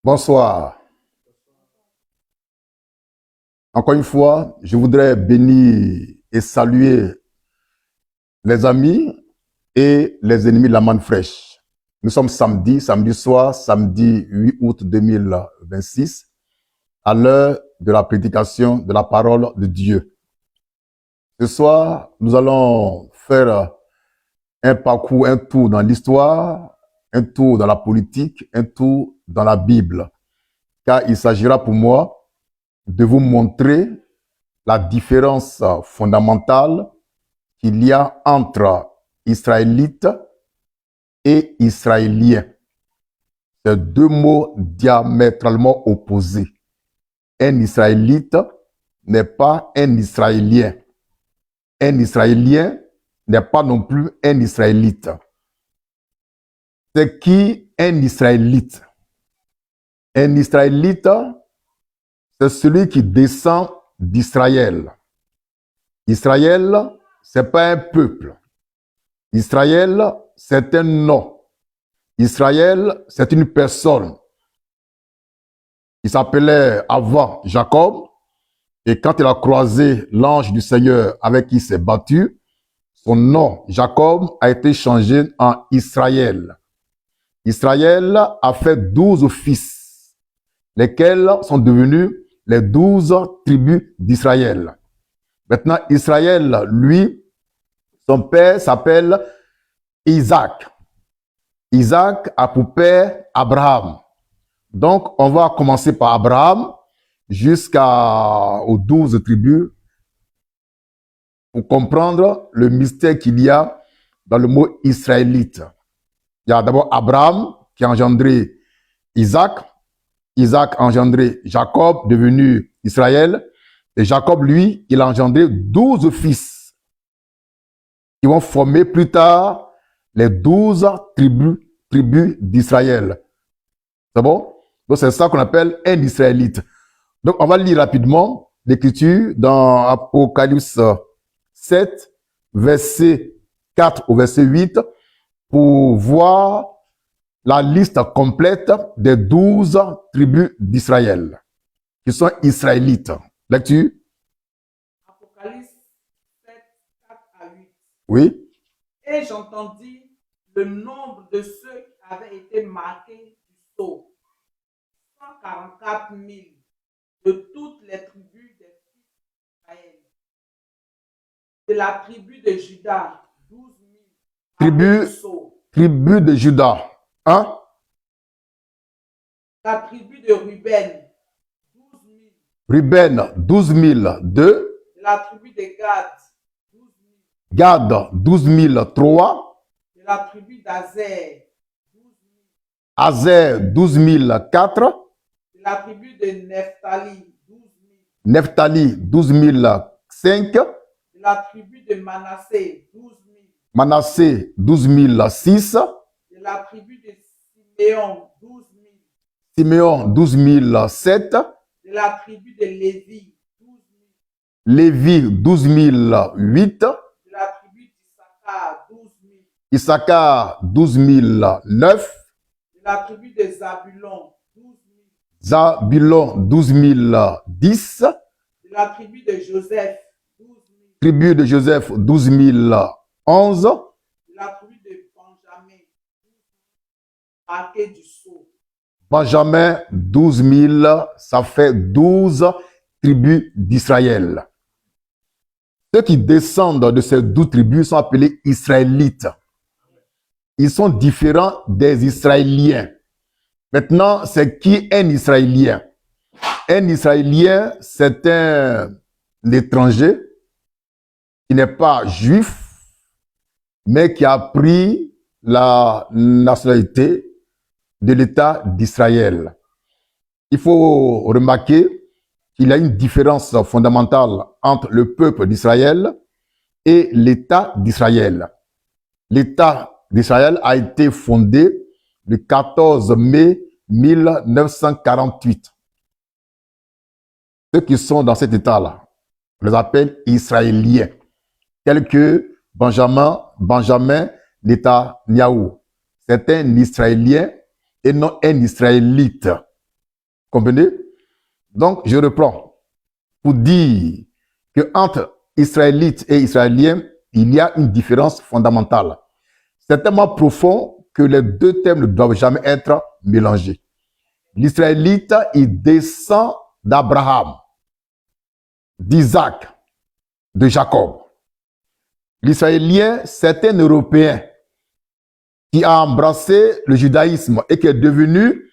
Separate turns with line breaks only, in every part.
Bonsoir. Encore une fois, je voudrais bénir et saluer les amis et les ennemis de la manne fraîche. Nous sommes samedi soir, samedi 8 août 2026, à l'heure de la prédication de la parole de Dieu. Ce soir, nous allons faire un parcours, un tour dans l'histoire, un tour dans la politique, un tour dans la Bible. Car il s'agira pour moi de vous montrer la différence fondamentale qu'il y a entre Israélites et Israéliens. C'est deux mots diamétralement opposés. Un Israélite n'est pas un Israélien. Un Israélien n'est pas non plus un Israélite. C'est qui un Israélite? Un Israélite, c'est celui qui descend d'Israël. Israël, c'est pas un peuple. Israël, c'est un nom. Israël, c'est une personne. Il s'appelait avant Jacob. Et quand il a croisé l'ange du Seigneur avec qui il s'est battu, son nom, Jacob, a été changé en Israël. Israël a fait 12 fils, lesquels sont devenus les 12 tribus d'Israël. Maintenant, Israël, lui, son père s'appelle Isaac. Isaac a pour père Abraham. Donc, on va commencer par Abraham jusqu'aux 12 tribus pour comprendre le mystère qu'il y a dans le mot israélite. Il y a d'abord Abraham qui a engendré Isaac. Isaac a engendré Jacob, devenu Israël. Et Jacob, lui, il a engendré 12 fils qui vont former plus tard les 12 tribus d'Israël. C'est bon? Donc, c'est ça qu'on appelle un Israélite. Donc, on va lire rapidement l'écriture dans Apocalypse 7, verset 4 au verset 8, pour voir la liste complète des 12 tribus d'Israël, qui sont israélites. Lecture.
Apocalypse 7, 4 à 8.
Oui.
Et j'entendis le nombre de ceux qui avaient été marqués du sceau. 144 000 de toutes les tribus des fils d'Israël. De la tribu de Juda, 12 000.
Tribu de Juda. Hein?
La tribu de Ruben, 12 000.
Ruben, 12 000. 2.
De la tribu de Gad, 12 000.
Gad, 12 000. 3.
De la tribu d'Azer, 12 000.
Azer, 12 000. 4.
De la tribu de Nephtali, 12 000.
Nephtali, 12 000. 5.
De la tribu de Manassé, 12 000.
Manassé, 12 000. 6.
De la tribu de Siméon, 12 000.
Siméon, 12 000. 7.
De la tribu de Lévi, 12 000.
Lévi, 12 000. 8.
De la tribu d'Issachar, 12 000.
Issachar, 12 000. 9.
De la tribu de Zabulon, 12 000.
Zabulon, 12 000. 10.
De la tribu de Joseph, 12 000.
Tribu de Joseph, 12 000. 11.
De la tribu de Benjamin, 12 000. Marqué du sceau.
Benjamin, 12 000, ça fait 12 tribus d'Israël. Ceux qui descendent de ces 12 tribus sont appelés Israélites. Ils sont différents des Israéliens. Maintenant, c'est qui un Israélien? Un Israélien, c'est un étranger qui n'est pas juif, mais qui a pris la nationalité de l'État d'Israël. Il faut remarquer qu'il y a une différence fondamentale entre le peuple d'Israël et l'État d'Israël. L'État d'Israël a été fondé le 14 mai 1948. Ceux qui sont dans cet État-là, on les appelle Israéliens, tels que Benjamin Netanyahou. C'est un Israélien et non un Israélite. Comprenez? Donc, je reprends pour dire qu'entre Israélites et Israéliens, il y a une différence fondamentale. C'est tellement profond que les deux thèmes ne doivent jamais être mélangés. L'Israélite, il descend d'Abraham, d'Isaac, de Jacob. L'Israélien, c'est un Européen qui a embrassé le judaïsme et qui est devenu,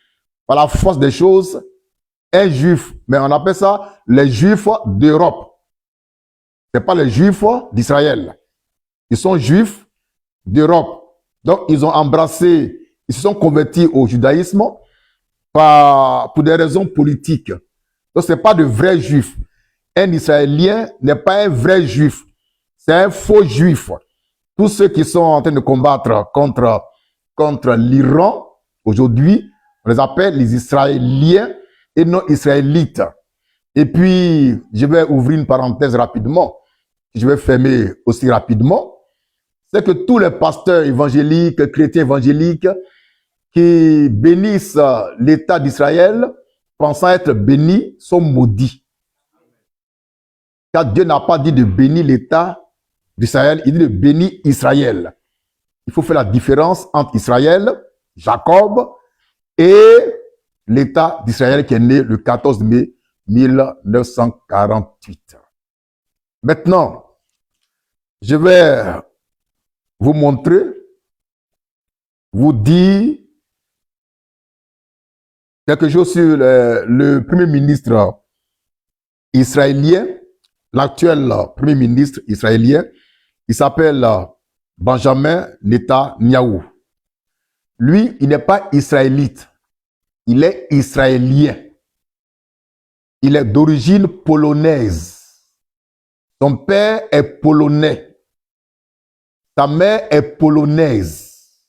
par la force des choses, un juif. Mais on appelle ça les juifs d'Europe. Ce n'est pas les juifs d'Israël. Ils sont juifs d'Europe. Donc, ils ont embrassé, ils se sont convertis au judaïsme pour des raisons politiques. Donc, ce n'est pas de vrais juifs. Un Israélien n'est pas un vrai juif. C'est un faux juif. Tous ceux qui sont en train de combattre contre l'Iran, aujourd'hui, on les appelle les Israéliens et non Israélites. Et puis, je vais ouvrir une parenthèse rapidement, je vais fermer aussi rapidement. C'est que tous les pasteurs évangéliques, chrétiens évangéliques, qui bénissent l'État d'Israël, pensant être bénis, sont maudits. Car Dieu n'a pas dit de bénir l'État d'Israël, il dit de bénir Israël. Il faut faire la différence entre Israël, Jacob, et l'État d'Israël qui est né le 14 mai 1948. Maintenant, je vais vous montrer, vous dire quelque chose sur le Premier ministre israélien, l'actuel Premier ministre israélien. Il s'appelle Benjamin Netanyahou. Lui, il n'est pas israélite, il est israélien. Il est d'origine polonaise. Son père est polonais. Sa mère est polonaise.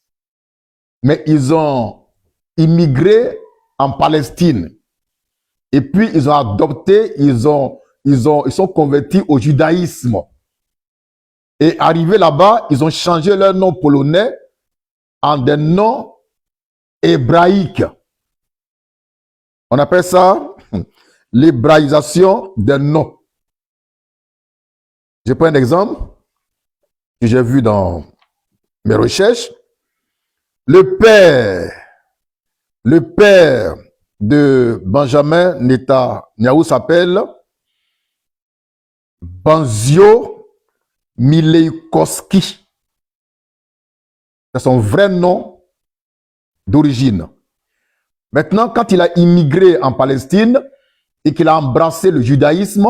Mais ils ont immigré en Palestine. Et puis, ils ont adopté, ils sont convertis au judaïsme. Et arrivés là-bas, ils ont changé leur nom polonais en des noms hébraïques. On appelle ça l'hébraïsation des noms. Je prends un exemple que j'ai vu dans mes recherches. Le père de Benjamin Netanyahou s'appelle Banzio Mileikowski. C'est son vrai nom d'origine. Maintenant, quand il a immigré en Palestine et qu'il a embrassé le judaïsme,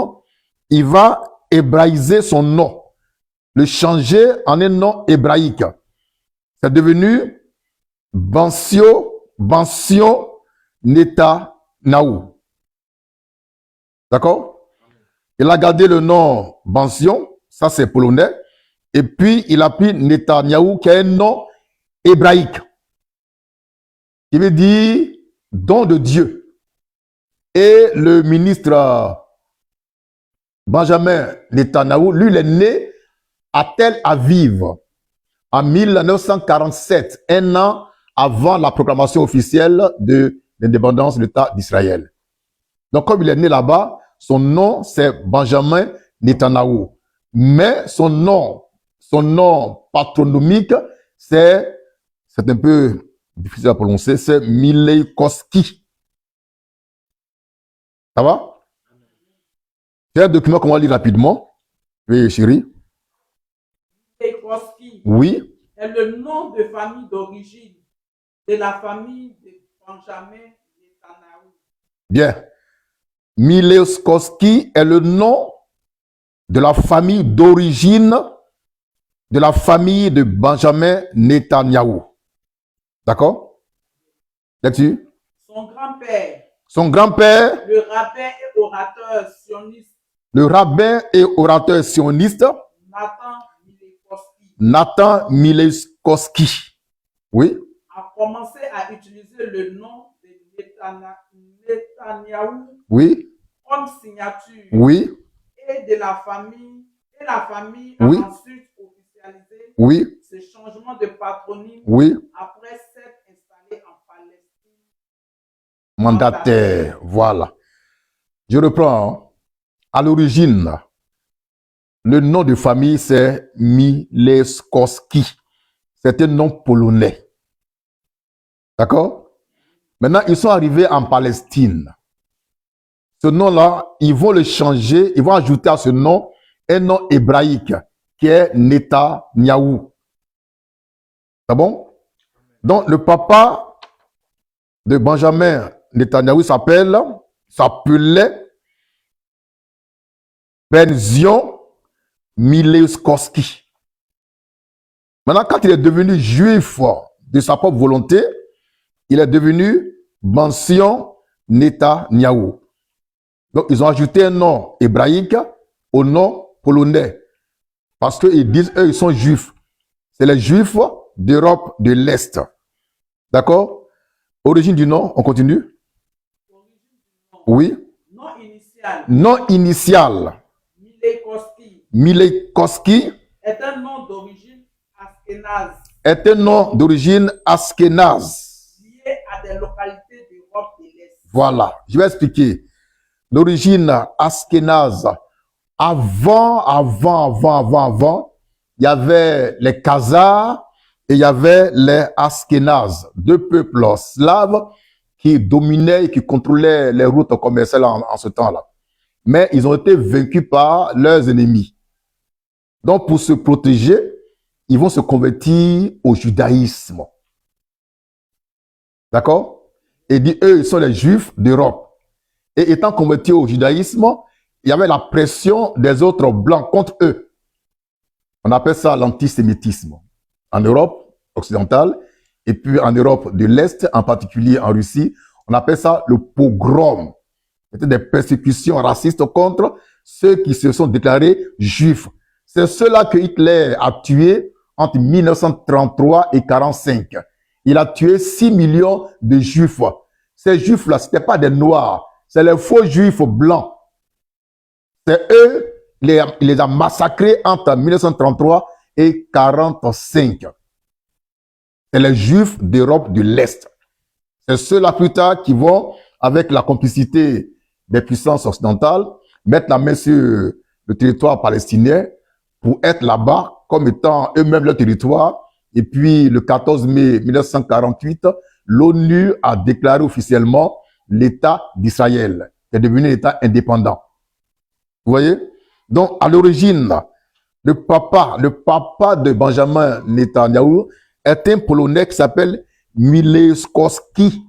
il va hébraïser son nom, le changer en un nom hébraïque. C'est devenu Banzio Netanyahou. D'accord? Il a gardé le nom Banzio, ça c'est polonais, et puis il a pris Netanyahou qui est un nom hébraïque, qui veut dire don de Dieu. Et le ministre Benjamin Netanyahou, lui, il est né à Tel Aviv en 1947, un an avant la proclamation officielle de l'indépendance de l'État d'Israël. Donc, comme il est né là-bas, son nom, c'est Benjamin Netanyahou. Mais son nom patronymique, c'est un peu difficile à prononcer, c'est Mileikowski. Ça va? C'est un document qu'on va lire rapidement. Oui, chérie.
Mileikowski
Oui.
est le nom de famille d'origine de la famille de Benjamin Netanyahou.
Bien. Mileikowski est le nom de la famille d'origine de la famille de Benjamin Netanyahou. D'accord? Là-dessus?
Son grand-père.
Son grand-père.
Le rabbin et orateur sioniste.
Le rabbin et orateur sioniste. Nathan Mileikowski. Oui.
A commencé à utiliser le nom de Netanyahou.
Oui.
Comme signature.
Oui.
Et la famille
oui.
a ensuite officialisé
oui.
ce changement de patronyme
oui.
après s'être installé en Palestine.
Mandataire. Voilà. Je reprends. Hein. À l'origine, le nom de famille, c'est Mileskowski. C'est un nom polonais. D'accord? Maintenant, ils sont arrivés en Palestine. Ce nom-là, ils vont le changer, ils vont ajouter à ce nom un nom hébraïque qui est Netanyahou. C'est bon? Donc, le papa de Benjamin Netanyahou s'appelait Benzion Mileskowski. Maintenant, quand il est devenu juif de sa propre volonté, il est devenu Benzion Netanyahou. Donc, ils ont ajouté un nom hébraïque au nom polonais. Parce qu'ils disent, eux, ils sont juifs. C'est les juifs d'Europe de l'Est. D'accord? Origine du nom, on continue? Oui.
Nom initial.
Nom initial.
Mileskowski.
Mileskowski
Est un nom d'origine askénaze.
Est un nom d'origine askénaze.
Lié à des localités d'Europe de l'Est.
Voilà, je vais expliquer. L'origine askénaze. Avant, il y avait les Khazars et il y avait les Askénazes, deux peuples slaves qui dominaient et qui contrôlaient les routes commerciales en ce temps-là. Mais ils ont été vaincus par leurs ennemis. Donc, pour se protéger, ils vont se convertir au judaïsme. D'accord? Et dit, eux, ils sont les Juifs d'Europe. Et étant convertis au judaïsme, il y avait la pression des autres blancs contre eux. On appelle ça l'antisémitisme. En Europe occidentale, et puis en Europe de l'Est, en particulier en Russie, on appelle ça le pogrom. C'était des persécutions racistes contre ceux qui se sont déclarés juifs. C'est ceux-là que Hitler a tués entre 1933 et 1945. Il a tué 6 millions de juifs. Ces juifs-là, ce n'étaient pas des noirs, c'est les faux juifs blancs. C'est eux, il les a massacrés entre 1933 et 1945. C'est les Juifs d'Europe de l'Est. C'est ceux-là plus tard qui vont, avec la complicité des puissances occidentales, mettre la main sur le territoire palestinien pour être là-bas comme étant eux-mêmes leur territoire. Et puis, le 14 mai 1948, l'ONU a déclaré officiellement l'État d'Israël, qui est devenu un État indépendant. Vous voyez? Donc, à l'origine, le papa de Benjamin Netanyahou est un Polonais qui s'appelle Mileskowski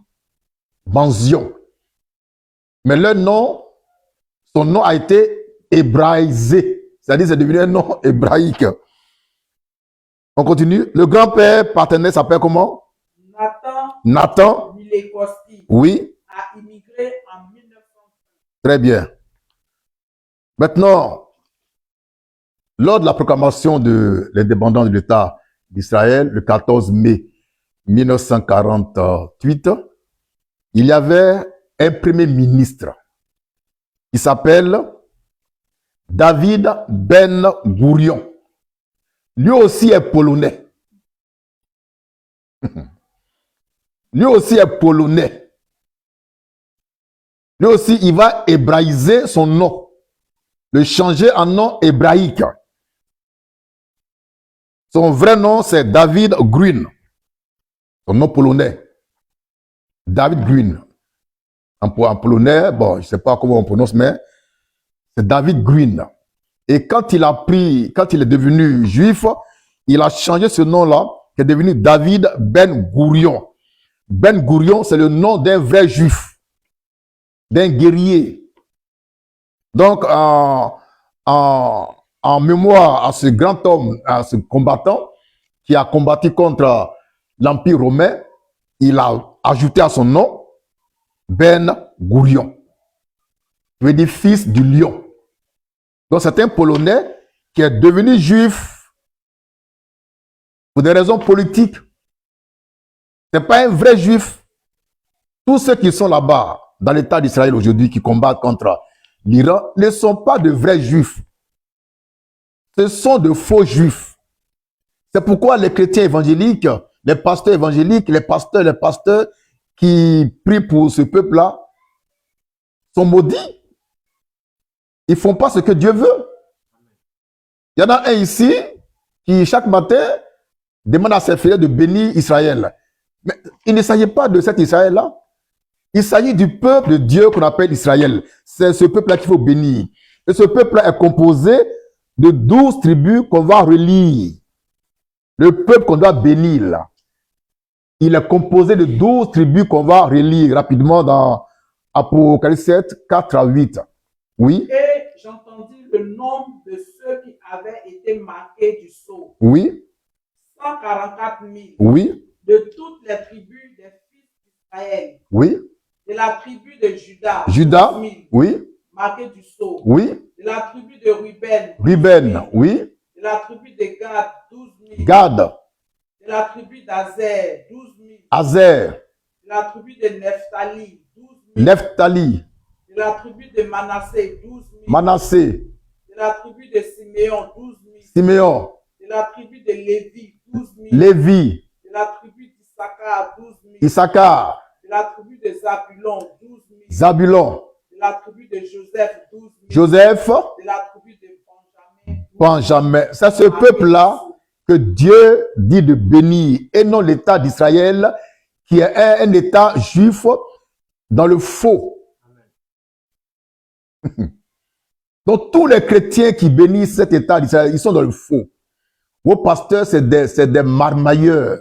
Benzion. Mais son nom a été hébraïsé. C'est-à-dire c'est devenu un nom hébraïque. On continue. Le grand-père paternel s'appelle comment? Nathan
Mileskowski.
Oui.
A immigré en 1900.
Très bien. Maintenant, lors de la proclamation de l'indépendance de l'État d'Israël, le 14 mai 1948, il y avait un premier ministre qui s'appelle David Ben Gurion. Lui aussi est polonais. Lui aussi est polonais. Lui aussi, il va hébraïser son nom, le changer en nom hébraïque. Son vrai nom, c'est David Green. Son nom polonais. David Green. En polonais, bon, je ne sais pas comment on prononce, mais c'est David Green. Et quand il est devenu juif, il a changé ce nom-là, qui est devenu David Ben Gurion. Ben Gurion, c'est le nom d'un vrai juif, d'un guerrier. Donc, en mémoire à ce grand homme, à ce combattant qui a combattu contre l'Empire romain, il a ajouté à son nom Ben Gurion, qui veut dire fils du lion. Donc c'est un Polonais qui est devenu juif pour des raisons politiques. Ce n'est pas un vrai juif. Tous ceux qui sont là-bas, dans l'État d'Israël aujourd'hui, qui combattent contre l'Iran, ne sont pas de vrais juifs. Ce sont de faux juifs. C'est pourquoi les chrétiens évangéliques, les pasteurs évangéliques, les pasteurs qui prient pour ce peuple-là sont maudits. Ils ne font pas ce que Dieu veut. Il y en a un ici qui, chaque matin, demande à ses frères de bénir Israël. Mais il ne s'agit pas de cet Israël-là. Il s'agit du peuple de Dieu qu'on appelle Israël. C'est ce peuple-là qu'il faut bénir. Et ce peuple-là est composé de 12 tribus qu'on va relire. Le peuple qu'on doit bénir, là, il est composé de 12 tribus qu'on va relire rapidement dans Apocalypse 7, 4 à 8. Oui.
Et j'entendis le nombre de ceux qui avaient été marqués du sceau.
Oui.
144 000.
Oui.
De toutes les tribus des fils d'Israël.
Oui.
De la tribu de Juda.
Juda.
12 000,
oui.
marqués du sceau.
Oui.
De la tribu de Ruben.
Ruben. Oui.
De la tribu de Gad. 12 000.
Gad.
De la tribu d'Azer. 12 000.
Azer.
De la tribu de Nephtali. 12 000.
Neftali.
De la tribu de Manassé. 12 000.
Manassé.
De la tribu de Siméon. 12 000.
Siméon.
De la tribu de Lévi. 12 000.
Lévi.
De la tribu d'Issachar. 12 000.
Issachar.
De la tribu de Zabulon. 12 000.
Zabulon.
De la tribu de Joseph. 12 000.
Joseph.
De la tribu de Benjamin.
Benjamin. C'est ce peuple-là que Dieu dit de bénir et non l'État d'Israël qui est un État juif dans le faux. Donc tous les chrétiens qui bénissent cet État d'Israël, ils sont dans le faux. Vos pasteurs, c'est des marmailleurs.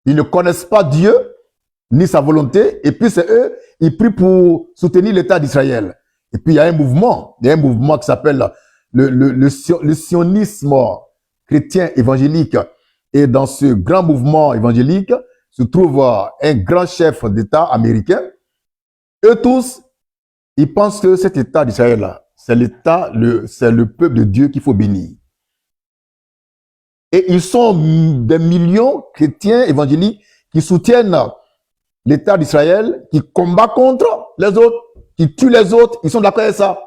Ils ne connaissent pas Dieu ni sa volonté, et puis c'est eux, ils prient pour soutenir l'État d'Israël. Et puis il y a un mouvement qui s'appelle le sionisme chrétien évangélique. Et dans ce grand mouvement évangélique se trouve un grand chef d'État américain. Eux tous, ils pensent que cet État d'Israël-là, c'est le peuple de Dieu qu'il faut bénir. Et ils sont des millions chrétiens évangéliques qui soutiennent l'État d'Israël, qui combat contre les autres, qui tue les autres. Ils sont d'accord avec ça.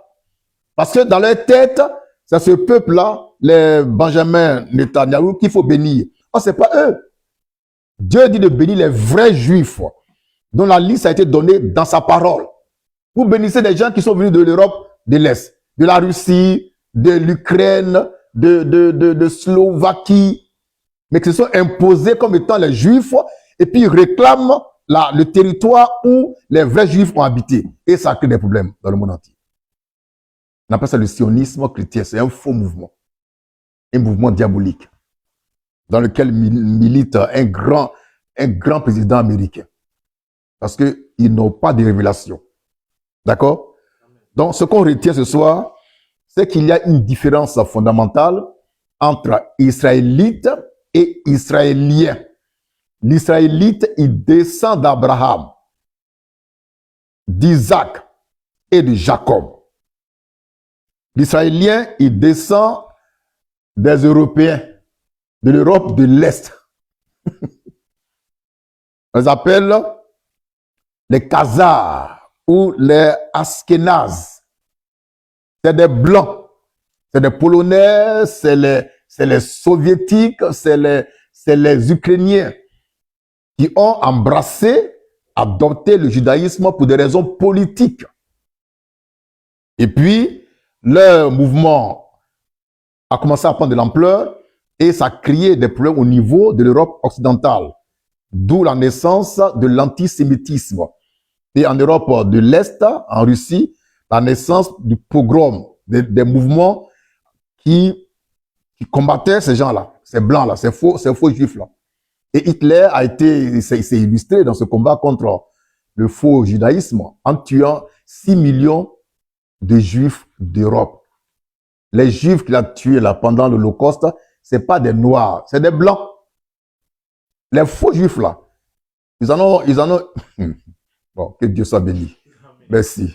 Parce que dans leur tête, c'est ce peuple-là, les Benjamin Netanyahu, qu'il faut bénir. Oh, c'est pas eux. Dieu dit de bénir les vrais juifs, dont la liste a été donnée dans sa parole. Vous bénissez des gens qui sont venus de l'Europe de l'Est, de la Russie, de l'Ukraine, de Slovaquie, mais qui se sont imposés comme étant les juifs, et puis ils réclament le territoire où les vrais juifs ont habité. Et ça crée des problèmes dans le monde entier. On appelle ça le sionisme chrétien. C'est un faux mouvement. Un mouvement diabolique. Dans lequel milite un grand président américain. Parce qu'ils n'ont pas de révélation. D'accord? Donc, ce qu'on retient ce soir, c'est qu'il y a une différence fondamentale entre Israélites et Israéliens. L'Israélite, il descend d'Abraham, d'Isaac et de Jacob. L'Israélien, il descend des Européens, de l'Europe de l'Est. On les appelle les Khazars ou les Askénazes. C'est des Blancs, c'est des Polonais, c'est les Soviétiques, c'est les Ukrainiens qui ont embrassé, adopté le judaïsme pour des raisons politiques. Et puis, leur mouvement a commencé à prendre de l'ampleur et ça a créé des problèmes au niveau de l'Europe occidentale. D'où la naissance de l'antisémitisme. Et en Europe de l'Est, en Russie, la naissance du pogrom, des mouvements qui combattaient ces gens-là, ces blancs-là, ces faux juifs-là. Et Hitler s'est illustré dans ce combat contre le faux judaïsme en tuant 6 millions de juifs d'Europe. Les juifs qu'il a tués là pendant l'Holocauste, c'est pas des noirs, c'est des blancs. Les faux juifs là, ils en ont. Bon, que Dieu soit béni. Merci.